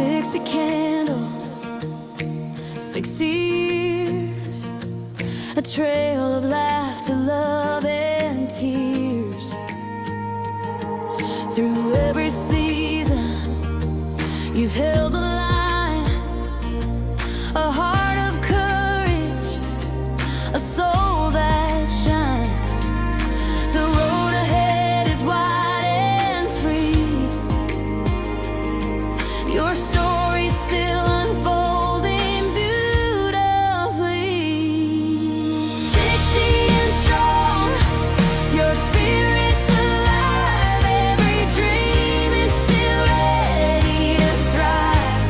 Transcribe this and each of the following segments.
60 candles, 60 years, a trail of laughter, love, and tears. Through every season, you've held the line, a heart of courage, a soul that shines. The road ahead is wide and free. Your story's still unfolding beautifully. 60 and strong, your spirit's alive. Every dream is still ready to thrive.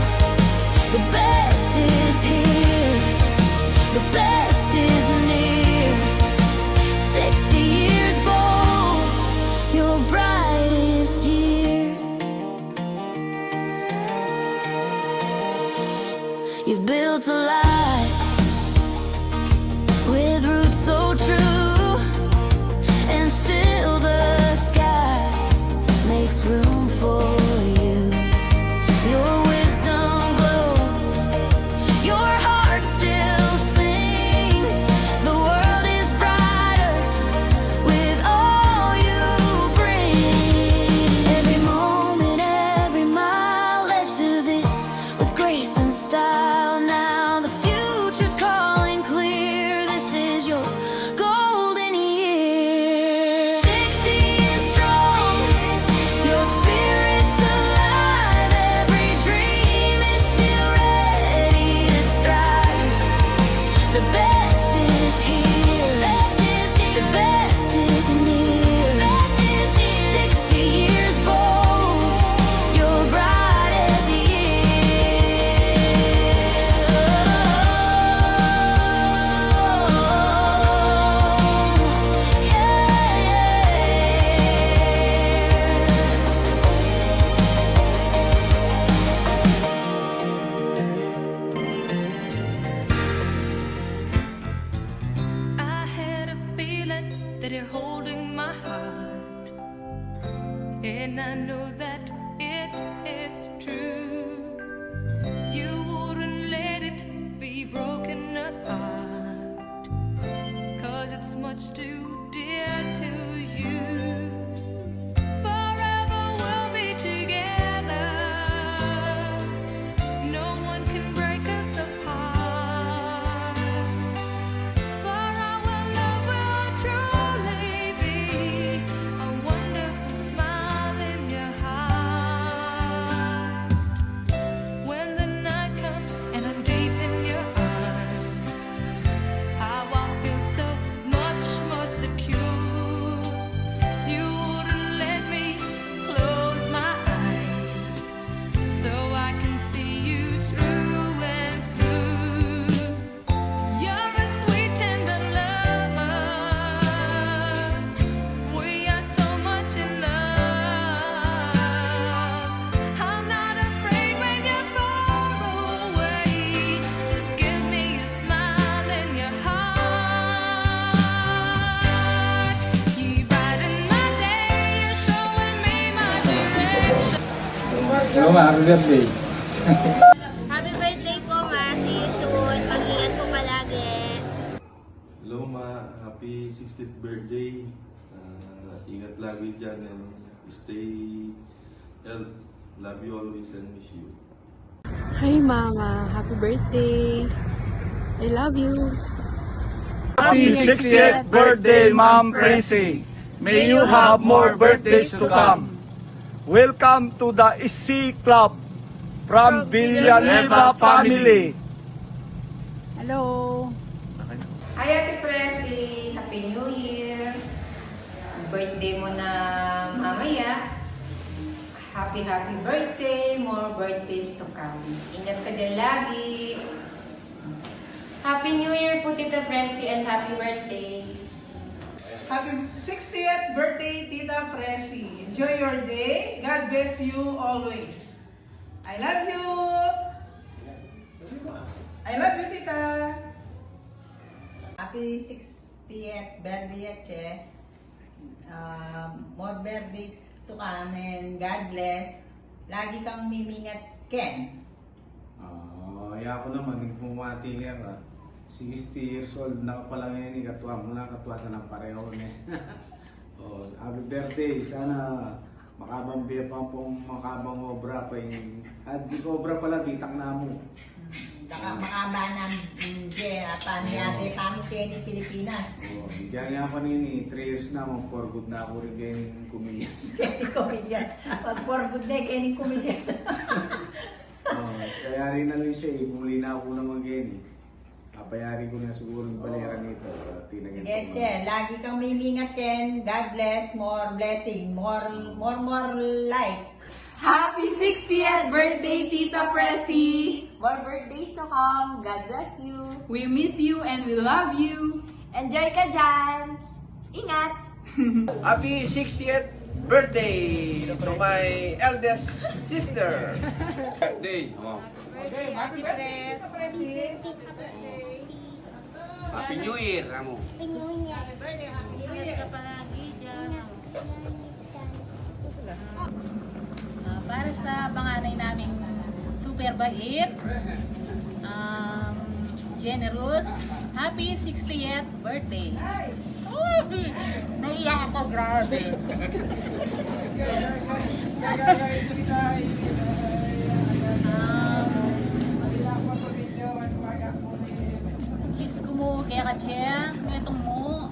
The best is here, the best is near. 60 years bold, your brightest year. You've built a life with roots so true, and still the sky makes room for you. Your wisdom glows, your heart still sings. The world is brighter with all you bring. Every moment, every mile led to this with grace and style. Now the future's calling clear. This is your golden year. 60 and strong, your spirit's alive. Every dream is still ready to thrive. The best is here, the best is near. 60 years bold, your brightest I had a feeling that you're holding my heart, and I know that it is true. You wouldn't let it be broken apart, 'cause it's much too dear to you. Forever we'll be together, no one can break us apart. For our love will truly be a wonderful smile in your heart. When the night comes and I'm deep in your arms, how I feel so much more secure. You wouldn't let me close my eyes, so I can see you through and through. You're a sweet tender lover, we are so much in love. I'm not afraid when you're far away, just give me a smile in your heart. You brighten my day, you're showing me my direction. Hello ma, happy birthday. Happy birthday po, ma. See you soon. Mag-ingat po palagi. Hello ma, happy 60th birthday. Ingat lagi dyan and stay healthy. Love you always and miss you. Hi Mama, happy birthday. I love you. Happy 60th birthday, Ma'am Presi. May you have more birthdays to come. Welcome to the SC Club from Villanueva family. Hello. Hi Ate Presi! Happy New Year! Birthday mo na mamaya. Happy birthday! More birthdays to come. Ingat ka din lagi. Happy New Year po, Tita Presi, and happy birthday. Happy 60th birthday, Tita Presi. Enjoy your day. God bless you always. I love you. I love you, Tita. Happy 60th birthday, Che. More birthdays to come and God bless. Lagi kang mimingat, Ken. kaya ako naman, nagpumati nga ka. 60 years old na ka pala ngayon, katuwa mo na, katuwa ka ng pareho na. Oh, happy birthday, sana makabambiya pa pong makabang obra pa yung... At di obra pala, bitang na mo. Makaba ng pangyari tayo kayo ng Pilipinas. Oh, kaya nga pa nini, 3 years na mo, for good na ako rin kayo ng kumilyas. Kayo ng kumilyas. Pag for good day, kayo ng kumilyas. Oh, kaya rin na rin siya, muli na ako naman kayo. Kapayari ko na siguro yung balera nito. Sige, Che, lagi kang mimingat, Ken. God bless, more blessing, more life. Happy 60th birthday, Tita Pressy! More birthdays to come. God bless you. We miss you and we love you! Enjoy ka dyan. Ingat. Happy 60th birthday to my eldest sister. Birthday. Okay, happy birthday, Tita Pressy. Happy New Year, Ramo. Para sa panganay naming super bait, generous, happy 60th birthday. Naiyak ako, grabe. Please ko mo, kaya ka siya, itong mo,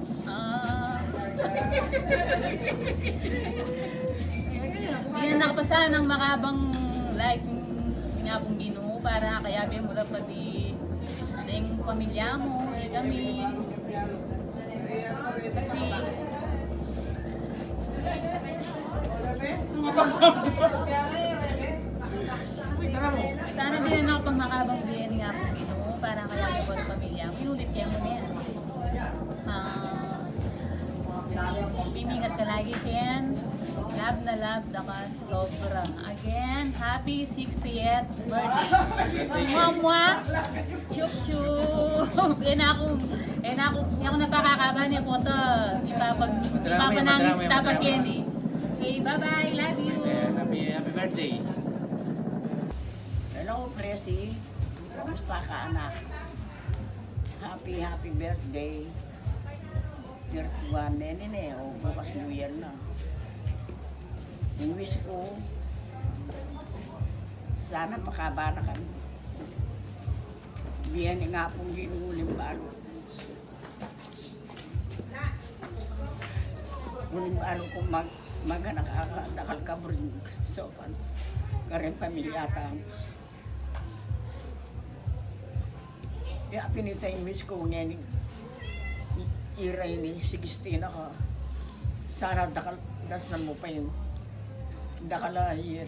hindi na nakapasahan ng makabang life nga pong Ginoo para kaya mo lang pati yung pamilya mo, kami. Kasi sana din na ako pang makabang biyan nga pong Ginoo para kaya mo lang pamilya. Pinulit kaya mo na yan. Bimingat ka lagi, Ken. Love na love na ka sobra. Again, happy 60th birthday. Mwah! Chup chup! Yan ako napakakaba niya po ito. Ipapanangis tapag Kenny. Okay, bye-bye. Love you. Happy birthday. Hello, Pressy. Kamusta ka, anak? Happy birthday. 31 nene, o bukas New Year na. Yung wish ko, sana makaba na kami. Diyan nga pong ginulimbalo. Ulimbalo ko maghanakakadakal ka mo rin. So, karin pamilyata. Kaya pinita yung wish ko ngayon. Iray ni 16 ako. Sana dasnan mo pa yun. Dakala year.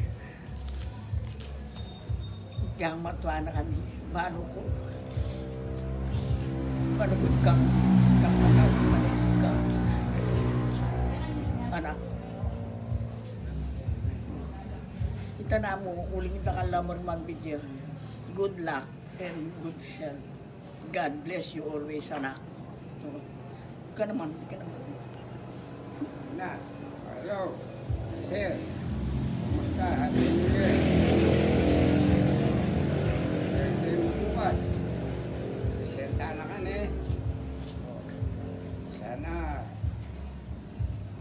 Yang matuwa na kami. Mano ko. Manugod kang anak. Anak. Itana mo, uling dakala mo magbidyo. Good luck and good health. God bless you always, anak. Ka naman. Na, hello, sir. Kumusta? Happy New Year. Birthday mo bukas. Sisenta na ka na eh. Sana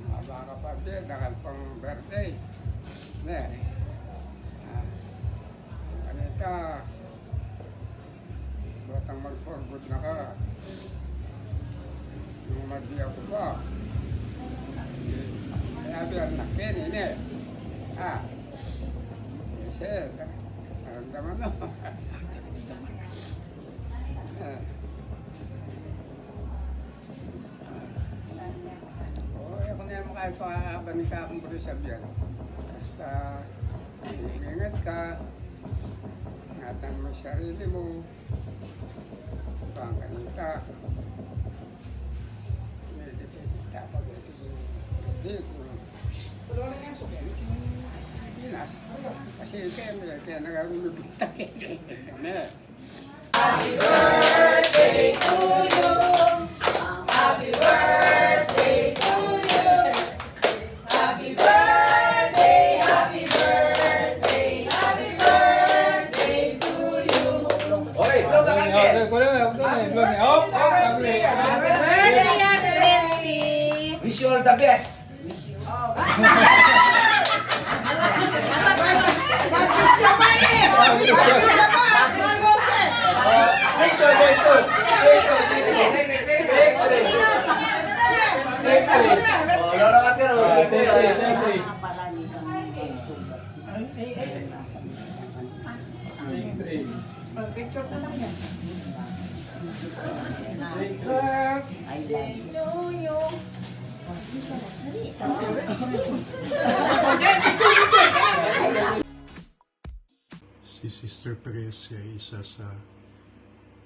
mabaka ka pa din, dakal pang birthday. Ne. Kanita, batang mag-forward na ka. Yung magbiya ko ba? Kaya bilang nakin, ini. Sir, naramdaman mo. Ako na yung makaipangabanika akong Brisabyan. Basta, ingat ka. Ingatan mo sarili mo. Bang kanita. Dapat Pinas. Kasi kaya nagagulubita kayo. Happy birthday to you. Happy birthday to you. Happy birthday, happy birthday, happy birthday to you. the best. Bakit siya ba eh? Bakit siya ba? Picture ko lang yan. Si Sister Perez ay isa sa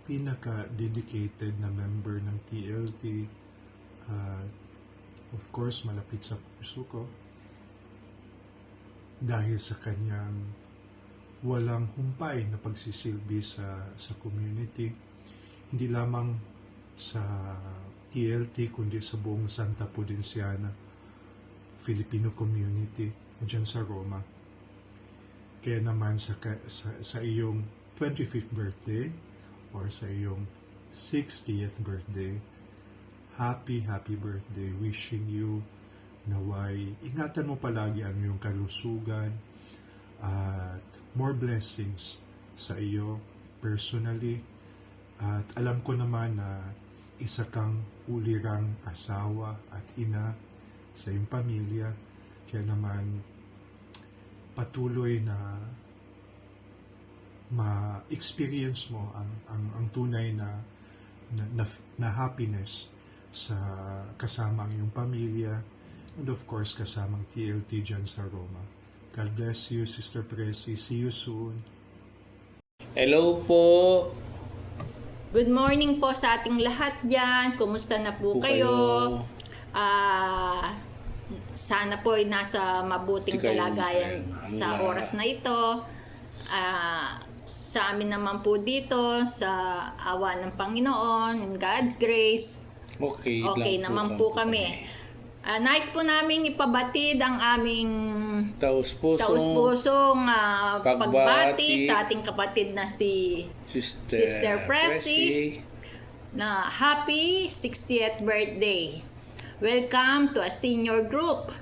pinaka-dedicated na member ng TLT. Of course, malapit sa puso ko dahil sa kanyang walang humpay na pagsisilbi sa community. Hindi lamang sa TLT kundi sa buong Santa Pudenciana Filipino community dyan sa Roma. Kaya naman sa iyong 25th birthday or sa iyong 60th birthday, happy birthday. Wishing you naway ingatan mo palagi ang iyong kalusugan at more blessings sa iyo personally. At alam ko naman na isa kang ulirang asawa at ina sa iyong pamilya. Kaya naman patuloy na ma-experience mo ang tunay na happiness sa kasama ang iyong pamilya and of course kasamang TLT dyan sa Roma. God bless you, Sister Presi. See you soon. Hello po. Good morning po sa ating lahat dyan. Kumusta na po kayo? Sana po ay nasa mabuting kalagayan sa oras na ito. Sa amin naman po dito, sa awa ng Panginoon, in God's grace, okay naman po kami. Nais po namin ipabatid ang aming taus-pusong pagbati sa ating kapatid na si Sister Presi na happy 60th birthday. Welcome to a senior group.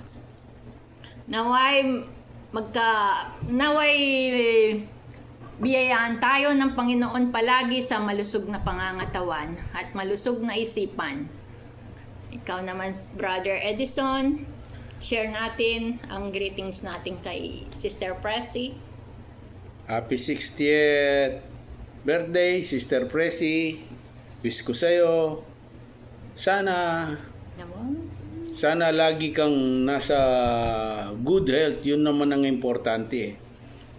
Naway biyayaan tayo ng Panginoon palagi sa malusog na pangangatawan at malusog na isipan. Ikaw naman, Brother Edison, share natin ang greetings natin kay Sister Presi. Happy 60th birthday, Sister Presi. Wish ko sa'yo, sana lagi kang nasa good health. Yun naman ang importante eh.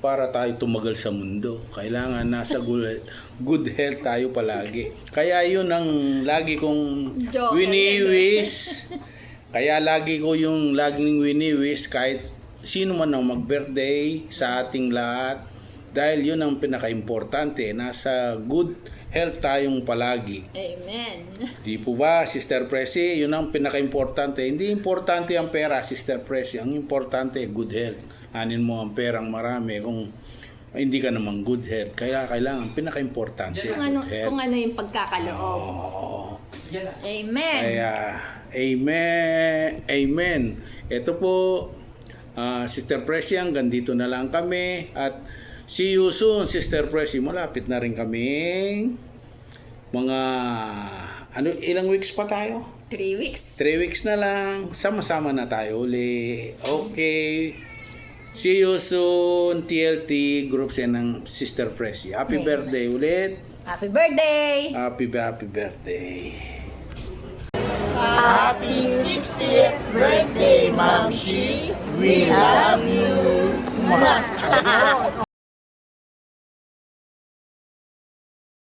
Para tayo tumagal sa mundo, kailangan nasa good health tayo palagi. Kaya yun ang lagi kong wini-wish. Kaya lagi ko yung laging wini-wish kahit sino man ang mag-birthday sa ating lahat. Dahil yun ang pinaka-importante. Nasa good health tayong palagi. Amen. Di po ba, Sister Presi? Yun ang pinaka-importante. Hindi importante ang pera, Sister Presi. Ang importante, good health. Anin mo ang perang marami kung hindi ka naman good health. Kaya kailangan, pinaka-importante, kung ano yung pagkakaloob. Amen. Kaya, amen. Ito po, Sister Presi, hanggang dito na lang kami. At see you soon, Sister Presi. Malapit na rin kami. Ilang weeks pa tayo? 3 weeks. 3 weeks na lang. Sama-sama na tayo uli. Okay. See you soon, TLT Group Sen ng Sister Presi. Happy birthday ulit. Happy birthday! Happy birthday. Happy 60th birthday, Ma'am Shi. We love you.